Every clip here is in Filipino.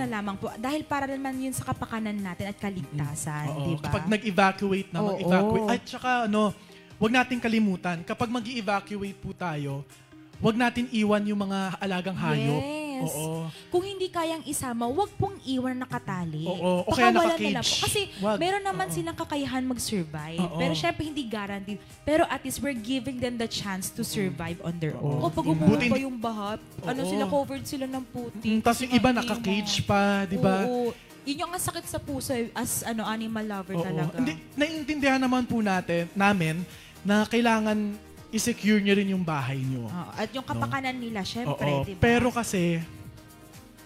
na lamang po. Dahil para naman yun sa kapakanan natin at kaligtasan, di ba? Kapag nag-evacuate na, mag-evacuate. At saka, wag natin kalimutan, kapag mag-evacuate po tayo, wag natin iwan yung mga alagang hayop. Yes. Oo. Kung hindi kayang isama, wag pong iwan nakatali. Oo. O Baka kaya wala naka-cage. na lang po. Kasi Wag. meron naman silang kakayahan mag-survive. Pero syempre hindi guaranteed. Pero at least we're giving them the chance to survive on their own. Kapag umuwi pa yung baha, sila covered sila ng puti. Tapos yung iba naka-cage pa, di ba? Oo. Yun yung sakit sa puso as animal lover talaga. Hindi, naiintindihan naman po namin na kailangan i-secure nyo rin yung bahay nyo. At yung kapakanan nila, syempre, diba? Pero kasi,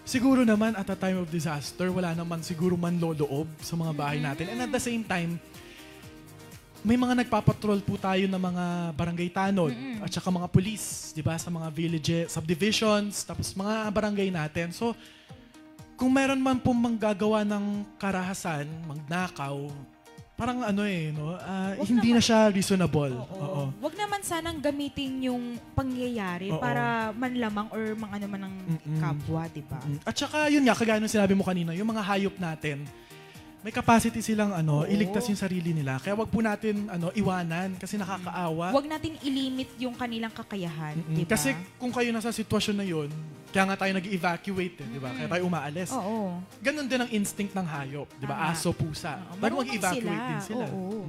siguro naman at a time of disaster, wala naman siguro man loloob sa mga bahay natin. And at the same time, may mga nagpapatrol po tayo ng mga barangay tanod at saka mga police, di ba? Sa mga villages, subdivisions, tapos mga barangay natin. So, kung meron man pong manggagawa ng karahasan, magnakaw, parang hindi na siya reasonable. Oo. Wag naman sanang gamitin yung pangyayari para manlamang or mga man ng kapwa, di ba? At saka yun nga, kagaya ng sinabi mo kanina, yung mga hayop natin, may capacity silang iligtas yung sarili nila. Kaya wag po natin iwanan kasi nakakaawa. Wag natin ilimit yung kanilang kakayahan, di ba? Kasi kung kayo nasa sitwasyon na yun, kaya nga tayo nag-evacuate, di ba? Kaya tayo umaalis. Oo. Ganon din ang instinct ng hayop, di ba? Aso, pusa. Bago mag-evacuate din sila. Oo.